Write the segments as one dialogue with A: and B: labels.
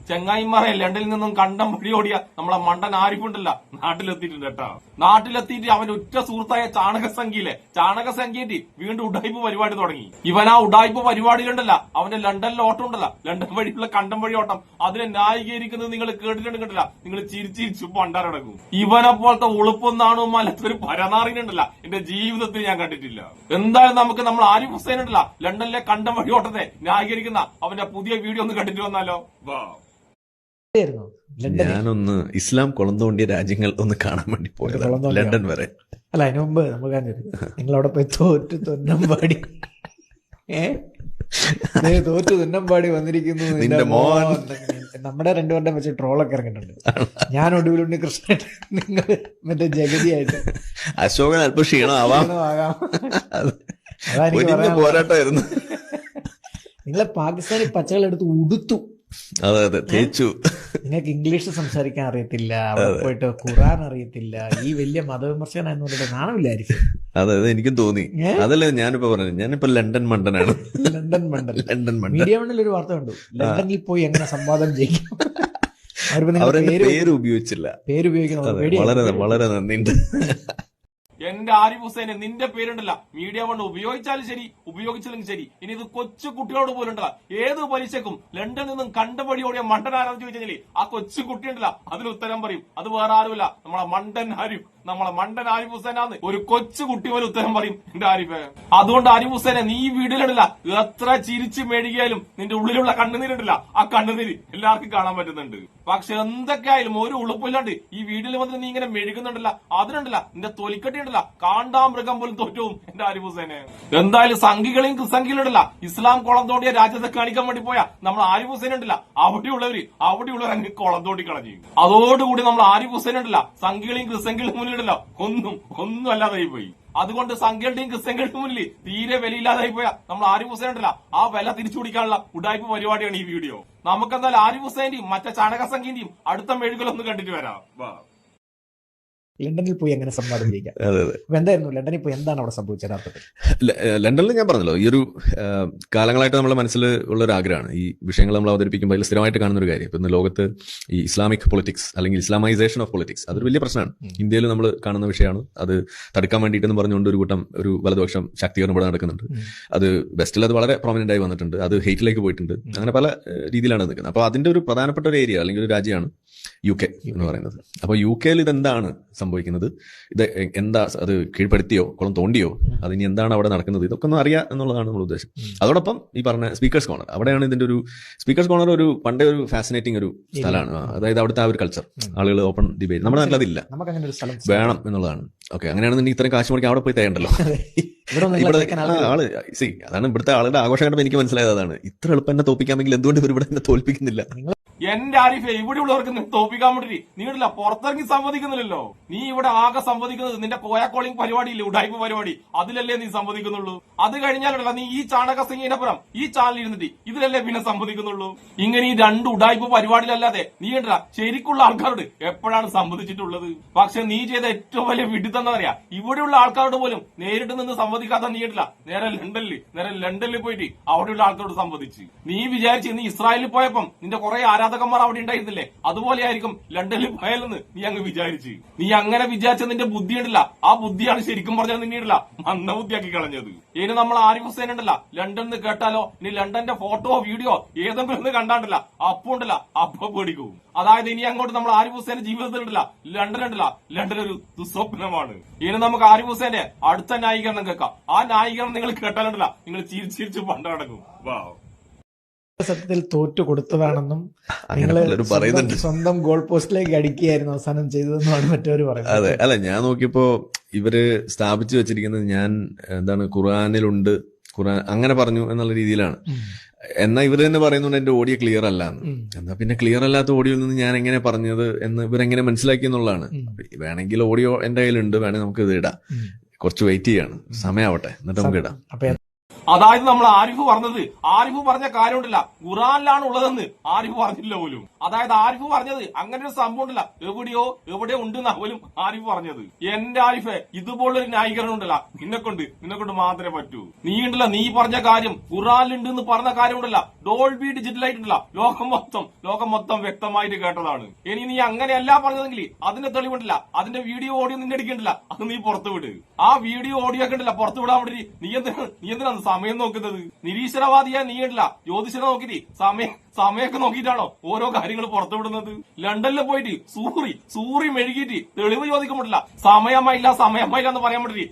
A: ചെങ്ങായിമാരെ ലണ്ടനിൽ നിന്നും കണ്ടം വഴിയോടിയ നമ്മളെ മണ്ടൻ ആരിഫുണ്ടല്ല നാട്ടിലെത്തിയിട്ടുണ്ട് കേട്ടോ. നാട്ടിലെത്തിയിട്ട് അവന്റെ ഉറ്റ സുഹൃത്തായ ചാണകസംഖ്യന്റെ വീണ്ടും ഉഡായിപ്പ് പരിപാടി തുടങ്ങി. ഇവൻ ആ ഉഡായിപ്പ് പരിപാടിയിലുണ്ടല്ല അവന്റെ ലണ്ടനിലെ ഓട്ടം ഉണ്ടല്ല, ലണ്ടൻ വഴിയുള്ള കണ്ടം വഴി ഓട്ടം, അതിനെ ന്യായീകരിക്കുന്നത് നിങ്ങൾ കേട്ടിട്ടുണ്ടെങ്കിലല്ല നിങ്ങൾ ചിരിച്ചിരിച്ചു പണ്ടാരടക്കും. ഇവനെ പോലത്തെ ഉളുപ്പൊന്നാണോ അല്ലാത്തൊരു പരനാറിനുണ്ടല്ല എന്റെ ജീവിതത്തിൽ ഞാൻ കണ്ടിട്ടില്ല. എന്തായാലും നമുക്ക് നമ്മൾ ആരിഫ് ഹുസൈൻ ഉണ്ടല്ല ലണ്ടനിലെ കണ്ടം വഴി ഓട്ടത്തെ ന്യായീകരിക്കുന്ന അവന്റെ പുതിയ വീഡിയോ ഒന്ന് കണ്ടിട്ട് വന്നാലോ.
B: ഞാനൊന്ന് ഇസ്ലാം കുളം തോണ്ടിയ രാജ്യങ്ങൾ ഒന്ന് കാണാൻ വേണ്ടി പോയത് ലണ്ടൻ വരെ.
C: അല്ല, അതിനു മുമ്പ് നമുക്ക് നിങ്ങളവിടെ പോയി തോറ്റു തുന്നമ്പാടി തോറ്റു തുന്നമ്പാടി വന്നിരിക്കുന്നു. നമ്മുടെ രണ്ടുപേരുടെ വെച്ച് ട്രോളൊക്കെ ഇറങ്ങിയിട്ടുണ്ട്. ഞാൻ ഒടുവിലുണ്ണി കൃഷ്ണനായിട്ട്, നിങ്ങൾ മറ്റേ ജഗതിയായിട്ട്.
B: അശോകൻ അല്പം ക്ഷീണമാവാം, പോരാട്ടമായിരുന്നു.
C: നിങ്ങളെ പാകിസ്ഥാനി പച്ചകൾ എടുത്ത് ഉടുത്തു.
B: അതെ അതെ, തേച്ചു.
C: നിങ്ങൾക്ക് ഇംഗ്ലീഷ് സംസാരിക്കാൻ അറിയത്തില്ല, അവിടെ പോയിട്ട് ഖുറാൻ അറിയത്തില്ല, ഈ വലിയ മതവിമർശനം എന്ന് പറഞ്ഞിട്ട് നാണമില്ലായിരിക്കും.
B: അതെ അതെ, എനിക്കും തോന്നി. അതല്ലേ ഞാനിപ്പോ പറഞ്ഞത്, ഞാനിപ്പോ ലണ്ടൻ മണ്ടനാണ്.
C: ലണ്ടൻ മണ്ടൻ. മീഡിയ വണ്ണിൽ ഒരു വാർത്ത കണ്ടു, ലണ്ടനിൽ പോയി എങ്ങനെ സംവാദം ചെയ്യും.
B: അവരുടെ പേര് ഉപയോഗിച്ചില്ല. വളരെ വളരെ നന്ദിയുണ്ട്.
A: എന്റെ ആരിഫ് ഹുസൈനെ, നിന്റെ പേരുണ്ടല്ല മീഡിയ കൊണ്ട് ഉപയോഗിച്ചാലും ശരി ഉപയോഗിച്ചില്ലെങ്കിൽ ശരി, ഇനി ഇത് കൊച്ചു കുട്ടികളോട് പോലും ഉണ്ടല്ല ഏത് പരീക്ഷക്കും ലണ്ടനിൽ നിന്നും കണ്ടപടിയോടിയ മണ്ടനാരെന്ന് ചോദിച്ചാൽ ആ കൊച്ചു കുട്ടി ഉണ്ടല്ല അതിന് ഉത്തരം പറയും. അത് വേറെ ആരുമില്ല, നമ്മളെ മണ്ടൻ ആരിഫ് ഹുസൈനാന്ന് ഒരു കൊച്ചു കുട്ടി പോലെ ഉത്തരം പറയും എന്റെ ആരിഫ്. അതുകൊണ്ട് ആരിഫ് ഹുസൈനെ, നീ ഈ വീഡിയോയിലിടില്ല എത്ര ചിരിച്ചു മേടിക്കായാലും നിന്റെ ഉള്ളിലുള്ള കണ്ണുനീരുണ്ടല്ല, ആ കണ്ണുനീര് എല്ലാവർക്കും കാണാൻ പറ്റുന്നുണ്ട്. പക്ഷെ എന്തൊക്കെയായാലും ഒരു ഉളുപ്പില്ലാണ്ട് ഈ വീഡിയോയിൽ വന്നിട്ട് നീ ഇങ്ങനെ മെഴുകുന്നുണ്ടല്ല, അതിനുണ്ടല്ല നിന്റെ തൊലിക്കട്ടി ഉണ്ടല്ല കാണ്ടാമൃഗം പോലും തോറ്റവും എന്റെ ആരിഫ് ഹുസൈനെ. എന്തായാലും സംഘികളെയും ക്രിസംഖികളുണ്ടല്ല ഇസ്ലാം കുളം തോണ്ടിയ രാജ്യത്തെ കാണിക്കാൻ വേണ്ടി പോയാ നമ്മൾ ആരിഫ് ഹുസൈൻ ഉണ്ടല്ല അവിടെയുള്ളവർ അങ്ങ് കുളം തോണ്ടി കളഞ്ഞു. അതോടുകൂടി നമ്മൾ ആരിഫ് ഹുസൈൻ ഉണ്ടല്ല സംഘികളെയും ക്രിസംഖികളുടെ മുന്നിലുണ്ടല്ലോ ഒന്നും അല്ലാതായി പോയി. അതുകൊണ്ട് സംഘങ്ങളുടെയും ക്രിസ്ത്യങ്ങളുടെയും മുന്നിൽ തീരെ വിലയില്ലാതായി പോയാ നമ്മൾ ആരിഫ് ഹുസൈൻ ഉണ്ടല്ല ആ വില തിരിച്ചു പിടിക്കാനുള്ള ഉഡായ്പ പരിപാടിയാണ് ഈ വീഡിയോ. നമുക്കെന്തായാലും ആരിഫ് ഹുസൈന്റെയും മറ്റേ ചാണകസംഖ്യന്റെയും അടുത്ത മെഴുകലൊന്ന് കണ്ടിട്ട് വരാം.
C: ലണ്ടനിൽ പോയി എങ്ങനെ സംവാദം ചെയ്യാം. എന്തായിരുന്നു ലണ്ടനിൽ പോയി എന്താണ് അവിടെ സംഭവിച്ചത് യഥാർത്ഥത്തിൽ?
B: ലണ്ടനിൽ ഞാൻ പറഞ്ഞല്ലോ, ഈ ഒരു കാലങ്ങളായിട്ട് നമ്മുടെ മനസ്സിൽ ഉള്ള ഒരു ആഗ്രഹമാണ് ഈ വിഷയങ്ങൾ നമ്മൾ അവതരിപ്പിക്കുമ്പോൾ അതിൽ സ്ഥിരമായിട്ട് കാണുന്ന ഒരു കാര്യം. ഇപ്പൊ ഇന്ന് ലോകത്ത് ഈ ഇസ്ലാമിക് പൊളിറ്റിക്സ് അല്ലെങ്കിൽ ഇസ്ലാമൈസേഷൻ ഓഫ് പൊളിറ്റിക്സ് അതൊരു വലിയ പ്രശ്നമാണ്. ഇന്ത്യയിൽ നമ്മൾ കാണുന്ന വിഷയമാണ്. അത് തടുക്കാൻ വേണ്ടിയിട്ടെന്ന് പറഞ്ഞുകൊണ്ട് ഒരു വലതുപക്ഷം ശാക്തീകരണം ഇവിടെ നടക്കുന്നുണ്ട്. അത് വെസ്റ്റിൽ അത് വളരെ പ്രോമിനന്റ് ആയി വന്നിട്ടുണ്ട്. അത് ഹെയ്റ്റിലേക്ക് പോയിട്ടുണ്ട്. അങ്ങനെ പല രീതിയിലാണ് നിൽക്കുന്നത്. അപ്പോൾ അതിന്റെ ഒരു പ്രധാനപ്പെട്ട ഒരു ഏരിയ അല്ലെങ്കിൽ ഒരു രാജ്യമാണ് UK എന്ന് പറയുന്നത്. അപ്പോൾ UK ഇതെന്താണ് സംഭവിക്കുന്നത്, ഇത് എന്താ, അത് കീഴ്പ്പെടുത്തിയോ കുളം തോണ്ടിയോ, അതിനി എന്താണ് അവിടെ നടക്കുന്നത്, ഇതൊക്കെ ഒന്ന് അറിയാം എന്നുള്ളതാണ് നമ്മുടെ ഉദ്ദേശം. അതോടൊപ്പം ഈ പറഞ്ഞ സ്പീക്കേഴ്സ് കോർണർ, അവിടെയാണ് ഇതിന്റെ ഒരു സ്പീക്കേഴ്സ് കോർണർ ഒരു പണ്ടേ ഒരു ഫാസിനേറ്റിംഗ് ഒരു സ്ഥലമാണ്. അതായത് അവിടുത്തെ ആ ഒരു കൾച്ചർ, ആളുകൾ ഓപ്പൺ ഡിബേറ്റ്, നമ്മുടെ നാട്ടിൽ അതില്ല, വേണം എന്നുള്ളതാണ്. ഓക്കെ, അങ്ങനെയാണെന്നുണ്ടെങ്കിൽ ഇത്രയും കാശ് മുടക്കി അവിടെ പോയി തേണ്ടല്ലോ. അതാണ് ഇവിടുത്തെ ആളുടെ ആഘോഷം കണ്ടപ്പോൾ എനിക്ക് മനസ്സിലായത് അതാണ്. ഇത്ര എളുപ്പം എന്നെ തോപ്പിക്കാമെങ്കിൽ എന്തുകൊണ്ട് ഇവർ ഇവിടെ എന്നെ തോൽപ്പിക്കുന്നില്ല?
A: എന്റെ ആരിഫെ, ഇവിടെയുള്ളവർക്ക് തോപ്പിക്കാൻ വേണ്ടി നീ ഇടില്ല പുറത്തിറങ്ങി സംവദിക്കുന്നില്ലല്ലോ. നീ ഇവിടെ ആകെ സംവദിക്കുന്നത് നിന്റെ കോളിംഗ് പരിപാടിയില്ലേ, ഉഡായ്പ പരിപാടി, അതിലല്ലേ നീ സംവദിക്കുന്നുള്ളൂ. അത് കഴിഞ്ഞാലല്ല നീ ഈ ചാണകസിംഗിനപ്പുറം ഈ ചാനൽ ഇരുന്നിട്ട് ഇതിലല്ലേ പിന്നെ സംവദിക്കുന്നുള്ളൂ. ഇങ്ങനെ ഈ രണ്ട് ഉഡായ്പ പരിപാടിയിലല്ലാതെ നീ ഉണ്ടല്ല ശരിക്കുള്ള ആൾക്കാരോട് എപ്പോഴാണ് സംവദിച്ചിട്ടുള്ളത്? പക്ഷെ നീ ചെയ്ത ഏറ്റവും വലിയ വിഡിത്തം പറയാ, ഇവിടെയുള്ള ആൾക്കാരോട് പോലും നേരിട്ട് നിന്ന് സംവദിക്കാത്ത നീ ഇടില്ല നേരെ ലണ്ടനിൽ പോയിട്ട് അവിടെയുള്ള ആൾക്കാരോട് സംവദിച്ച്. നീ വിചാരിച്ച് നീ ഇസ്രായേലിൽ പോയപ്പം നിന്റെ കുറെ ആരാധകന്മാർ അവിടെ ഉണ്ടായിരുന്നില്ലേ, അതുപോലെ ആയിരിക്കും ലണ്ടനിൽ പോയാലെന്ന് നീ അങ്ങ് വിചാരിച്ച്. നീ അങ്ങനെ വിചാരിച്ച നിന്റെ ബുദ്ധി ഉണ്ടല്ല, ആ ബുദ്ധിയാണ് ശരിക്കും പറഞ്ഞാൽ നിന്നിടില്ല മന്ദബുദ്ധിയാക്കി കളഞ്ഞത്. ഇനി നമ്മൾ ആരിഫ് ഹുസൈൻ ഉണ്ടല്ല ലണ്ടനിൽ നിന്ന് കേട്ടാലോ, ഇനി ലണ്ടന്റെ ഫോട്ടോ വീഡിയോ ഏതെങ്കിലും ഒന്ന് കണ്ടാണ്ടല്ല അപ്പൊ ഉണ്ടല്ല അപ്പൊ പേടിക്കും. അതായത് ഇനി അങ്ങോട്ട് നമ്മൾ ആരിഫ് ഹുസൈന്റെ ജീവിതത്തിൽ ഉണ്ടല്ല ലണ്ടൻ ഒരു ദുസ്വപ്നമാണ്. ഇനി നമുക്ക് ആരിഫ് ഹുസൈന്റെ അടുത്ത ന്യായീകരണം കേൾക്കാം. ആ ന്യായീകരണം നിങ്ങൾ കേട്ടാലുണ്ടല്ല നിങ്ങൾ ചിരിച്ചിരിച്ച് പണ്ടടക്കും.
C: സത്യത്തിൽ തോറ്റു കൊടുത്തതാണെന്നും നിങ്ങൾ സ്വന്തം ഗോൾ പോസ്റ്റിലേക്ക് അടിക്കുകയായിരുന്നു അവസാനം ചെയ്തതെന്നാണ് മറ്റവര് പറയുന്നത്.
B: അതെ, അല്ല ഞാൻ നോക്കിയപ്പോ ഇവര് സ്ഥാപിച്ചു വെച്ചിരിക്കുന്നത് ഞാൻ ഖുർആനിലുണ്ട്, ഖുർആൻ അങ്ങനെ പറഞ്ഞു എന്നുള്ള രീതിയിലാണ്. എന്നാ ഇവര് തന്നെ പറയുന്നുണ്ട് എന്റെ ഓഡിയോ ക്ലിയർ അല്ല എന്ന്. എന്നാ പിന്നെ ക്ലിയർ അല്ലാത്ത ഓഡിയോയിൽ നിന്ന് ഞാൻ എങ്ങനെ പറഞ്ഞത് എന്ന് ഇവരെങ്ങനെ മനസ്സിലാക്കി എന്നുള്ളതാണ്. വേണമെങ്കിൽ ഓഡിയോ എന്റെ കയ്യിലുണ്ട്, വേണമെങ്കിൽ നമുക്ക് ഇത് ഇടാം. കുറച്ച് വെയിറ്റ് ചെയ്യാണ്, സമയമാവട്ടെ, എന്നിട്ട് നമുക്ക് ഇടാം.
A: അതായത് നമ്മൾ ആരിഫ് പറഞ്ഞ കാര്യമുണ്ടല്ല ഖുറാനിലാണ് ഉള്ളതെന്ന് ആരിഫ് പറഞ്ഞില്ല പോലും. അതായത് ആരിഫ് പറഞ്ഞത് അങ്ങനെ ഒരു സംഭവം ഉണ്ടല്ല, എവിടെയോ ഉണ്ടെന്നാ പോലും ആരിഫ് പറഞ്ഞത്. എന്റെ ആരിഫെ, ഇതുപോലൊരു ന്യായീകരണം ഉണ്ടല്ല നിന്നെ കൊണ്ട് മാത്രമേ പറ്റൂ. നീ ഉണ്ടല്ല, നീ പറഞ്ഞ കാര്യം ഖുറാനിലുണ്ട് എന്ന് പറഞ്ഞ കാര്യം ഉണ്ടല്ല, ഡോൾബി ഡിജിറ്റലായിട്ടുണ്ടല്ല ലോകം മൊത്തം വ്യക്തമായിട്ട് കേട്ടതാണ്. ഇനി നീ അങ്ങനെയല്ല പറഞ്ഞതെങ്കിൽ അതിന്റെ തെളിവുണ്ടല്ല, അതിന്റെ വീഡിയോ ഓഡിയോ നിന്നെ അടിക്കണ്ടല്ല, അത് നീ പുറത്തു വിട്. ആ വീഡിയോ ഓഡിയോ ഒക്കെ ഉണ്ടല്ല പുറത്തു വിടാൻ വേണ്ടി നീ എന്തിനാണ് സമയം നോക്കുന്നത്? നിരീശ്വരവാദിയാ നീ ഉണ്ടല്ല, ജ്യോതിഷനെ നോക്കിയിട്ട് സമയമൊക്കെ നോക്കിയിട്ടാണോ ഓരോ കാര്യങ്ങൾ പുറത്തുവിടുന്നത്? ലണ്ടനിൽ പോയിട്ട് സൂറി മെഴുകിയിട്ട് തെളിവ് ചോദിക്കാൻ പറ്റില്ല, സമയമായില്ല എന്ന് പറയാൻ പറ്റില്ല.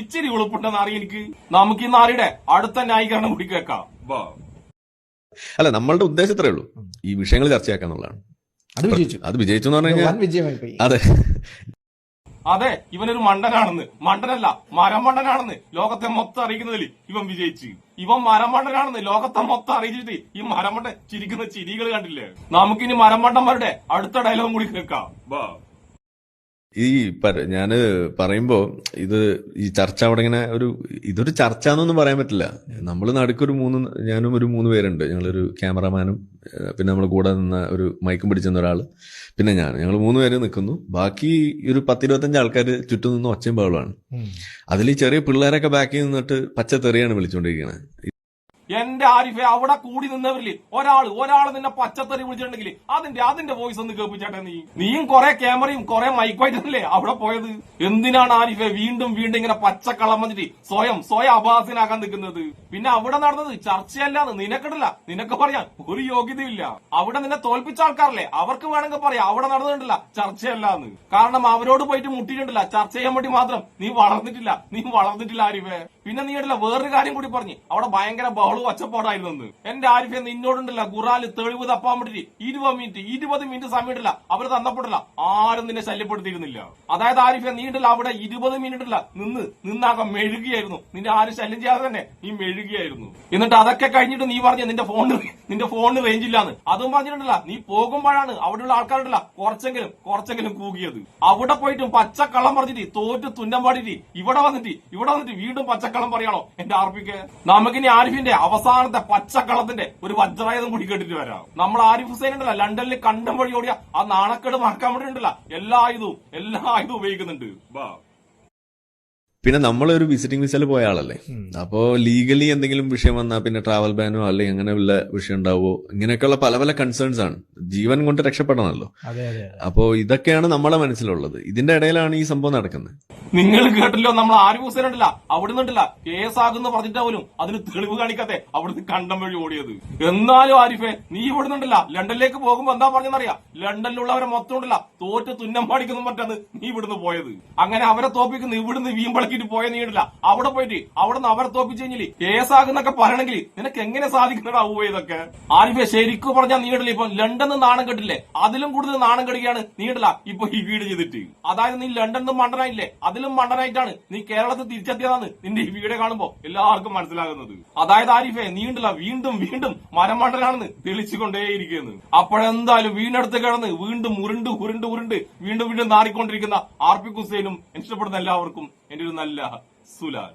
A: ഇച്ചിരി ഉളുപ്പുണ്ടെന്ന് അറിയാം എനിക്ക്. നമുക്ക് ഈ നാരിയുടെ അടുത്ത ന്യായീകരണം കൂടി കേൾക്കാം.
B: അല്ല, നമ്മളുടെ ഉദ്ദേശത്രേ ഉള്ളൂ, ഈ വിഷയങ്ങൾ ചർച്ചയാക്കാന്നുള്ളതാണ്. അത് വിജയിച്ചു എന്ന് പറഞ്ഞു കഴിഞ്ഞാൽ
A: അതെ, ഇവനൊരു മണ്ടനല്ല മരമണ്ടനാണെന്ന് ലോകത്തെ മൊത്തം അറിയിക്കുന്നതിൽ ഇവൻ വിജയിച്ച്. ഇവൻ മരമണ്ടനാണെന്ന് ലോകത്തെ മൊത്തം അറിയിച്ചിട്ട് ഈ മരമണ്ട ചിരിക്കുന്ന ചിരികൾ കണ്ടില്ലേ? നമുക്കിനി മരമണ്ടന്മാരുടെ അടുത്ത ഡയലോഗും കൂടി കേൾക്കാം.
B: ഞാന് പറയുമ്പോ ഈ ചർച്ച അവിടെ ഇങ്ങനെ ഇതൊരു ചർച്ച എന്നൊന്നും പറയാൻ പറ്റില്ല. നമ്മൾ നടുക്കൊരു ഞാനും ഒരു 3 പേരുണ്ട്. ഞങ്ങളൊരു ക്യാമറമാനും പിന്നെ നമ്മൾ കൂടെ നിന്ന ഒരു മൈക്കും പിടിച്ചെന്ന ഒരാള്, പിന്നെ ഞങ്ങൾ 3 പേര് നിൽക്കുന്നു. ബാക്കി ഒരു 10-25 ആൾക്കാർ ചുറ്റും നിന്ന് ഒച്ചയും ബഹളമാണ്. അതിൽ ഈ ചെറിയ പിള്ളേരൊക്കെ ബാക്കിൽ നിന്നിട്ട് പച്ചത്തെറിയാണ് വിളിച്ചുകൊണ്ടിരിക്കുന്നത്.
A: എന്റെ ആരിഫെ, അവിടെ കൂടി നിന്നവരില് ഒരാള് നിന്നെ പച്ചത്തറി വിളിച്ചിട്ടുണ്ടെങ്കിൽ അതിന്റെ വോയിസ് ഒന്ന് കേൾപ്പിച്ചേട്ടെ. നീയും കുറെ ക്യാമറയും കുറെ മൈക്കുമായിട്ടല്ലേ അവിടെ പോയത്? എന്തിനാണ് ആരിഫെ വീണ്ടും ഇങ്ങനെ പച്ചക്കള്ളം വന്നിട്ട് സ്വയം അഭാസനാക്കാൻ നിൽക്കുന്നത്? പിന്നെ അവിടെ നടന്നത് ചർച്ചയല്ലാന്ന് നിനക്കിടില്ല, നിനക്ക് പറയാൻ ഒരു യോഗ്യതയില്ല. അവിടെ നിന്നെ തോൽപ്പിച്ച ആൾക്കാരല്ലേ, അവർക്ക് വേണമെങ്കിൽ പറയാം അവിടെ നടന്നിട്ടില്ല ചർച്ചയല്ലാന്ന്. കാരണം അവരോട് പോയിട്ട് മുട്ടിയിട്ടുണ്ടല്ല, ചർച്ച ചെയ്യാൻ വേണ്ടി മാത്രം നീ വളർന്നിട്ടില്ല ആരിഫെ. പിന്നെ നീ ഇടല്ല വേറൊരു കാര്യം കൂടി പറഞ്ഞ് അവിടെ ഭയങ്കര ഒച്ചപ്പാടായിരുന്നു. എന്റെ ആരിഫെ, നിന്നോടുണ്ടല്ല ഖുറാനിൽ തെളിവ് തപ്പാൻ വേണ്ടിട്ട് 20 മിനിറ്റ് സമയമില്ല അവര് തന്നപ്പെട്ടില്ല, ആരും നിന്നെ ശല്യപ്പെടുത്തിയിരുന്നില്ല. അതായത് ആരിഫെ, നീ ഉണ്ടല്ല അവിടെ 20 മിനിറ്റില്ല നിന്നാകെ മെഴുകിയായിരുന്നു. നിന്റെ ആരും ശല്യം ചെയ്യാതെ തന്നെ നീ മെഴുകിയായിരുന്നു. എന്നിട്ട് അതൊക്കെ കഴിഞ്ഞിട്ട് നീ പറഞ്ഞ നിന്റെ ഫോണിന് റേഞ്ച് ഇല്ലാന്ന്. അതും പറഞ്ഞിട്ടുണ്ടല്ല, നീ പോകുമ്പോഴാണ് അവിടെയുള്ള ആൾക്കാരുണ്ടല്ല കുറച്ചെങ്കിലും കൂകിയത്. അവിടെ പോയിട്ടും പച്ചക്കള്ളം പറഞ്ഞിട്ട് തോറ്റ് തുന്നം പാടിയിട്ട് ഇവിടെ വന്നിട്ട് വീണ്ടും പച്ചക്കള്ളം പറയാണോ എന്റെ ആർപ്പിക്ക്? നമുക്കിനി ആരിഫിന്റെ അവസാനത്തെ പച്ചക്കള്ളത്തിന്റെ ഒരു വജ്രായുധം കൂടി കേട്ടിട്ട് വരാം. നമ്മൾ ആരിഫ് ഹുസൈൻ ഉണ്ടല്ല ലണ്ടനിൽ കണ്ടം വഴി ഓടിയ ആ നാണക്കേട് മറക്കാൻ വേണ്ടി ഉണ്ടല്ല എല്ലാ ആയുധവും ഉപയോഗിക്കുന്നുണ്ട്.
B: പിന്നെ നമ്മളൊരു വിസിറ്റിംഗ് വിസയിൽ പോയ ആളല്ലേ, അപ്പോ ലീഗലി എന്തെങ്കിലും വിഷയം വന്നാൽ പിന്നെ ട്രാവൽ ബാനോ അല്ലെങ്കിൽ അങ്ങനെ വല്ല വിഷയം ഉണ്ടാവോ, ഇങ്ങനെയൊക്കെയുള്ള പല കൺസേൺസ് ആണ്. ജീവൻ കൊണ്ട് രക്ഷപ്പെടണമല്ലോ. അപ്പോ ഇതൊക്കെയാണ് നമ്മളെ മനസ്സിലുള്ളത്. ഇതിന്റെ ഇടയിലാണ് ഈ സംഭവം നടക്കുന്നത്.
A: നിങ്ങൾ കേട്ടില്ലോ, നമ്മൾ ആരിഫ് ഹുസൈൻ ഉണ്ടല്ല അവിടുന്ന് ഉണ്ടല്ല കേസാകുന്ന പറഞ്ഞിട്ടാ പോലും അതിന് തെളിവ് കാണിക്കാതെ അവിടുന്ന് കണ്ടം വഴി ഓടിയത്. എന്നാലും ആരിഫെ, നീ ഇവിടുന്നുണ്ടല്ല ലണ്ടനിലേക്ക് പോകുമ്പോ എന്താ പറഞ്ഞെന്നറിയാം? ലണ്ടനിലുള്ളവരെ മൊത്തം ഉണ്ടല്ല തോറ്റ് തുന്നം പാടിക്കുന്നു പറ്റാന്ന് നീ ഇവിടുന്ന് പോയത്. അങ്ങനെ അവരെ തോപ്പിക്കുന്നു ഇവിടുന്ന് വീമ്പളക്കിട്ട് പോയ നീടില്ല. അവിടെ പോയിട്ട് അവിടുന്ന് അവരെ തോപ്പിച്ചു കഴിഞ്ഞാൽ കേസാകുന്നൊക്കെ പറയണമെങ്കിൽ നിനക്ക് എങ്ങനെ സാധിക്കുന്നതാവോ ഇതൊക്കെ? ആരിഫെ, ശരിക്കും പറഞ്ഞാൽ നീടില്ല ഇപ്പൊ ലണ്ടനിൽ നാണം കെട്ടില്ലേ, അതിലും കൂടുതൽ നാണം കെടുകയാണ് നീടില്ല ഇപ്പൊ ഈ വീട് ചെയ്തിട്ട്. അതായത് നീ ലണ്ടനിൽ മണ്ടനായില്ലേ, അതിലും മണ്ടനായിട്ടാണ് നീ കേരളത്തിൽ തിരിച്ചെത്തിയതാണ് നിന്റെ ഈ വീഡിയോ കാണുമ്പോ എല്ലാവർക്കും മനസ്സിലാകുന്നത്. അതായത് ആരിഫെ, നീ ഉണ്ടല്ല വീണ്ടും മരമണ്ടനാണെന്ന് തെളിച്ചുകൊണ്ടേയിരിക്കുന്നു. അപ്പോഴെന്തായാലും വീടിനടുത്ത് കിടന്ന് വീണ്ടും ഉരുണ്ട് വീണ്ടും നാറിക്കൊണ്ടിരിക്കുന്ന ആർപി ഹുസൈനും ഇഷ്ടപ്പെടുന്ന എല്ലാവർക്കും എന്റെ ഒരു നല്ല സുലാൻ.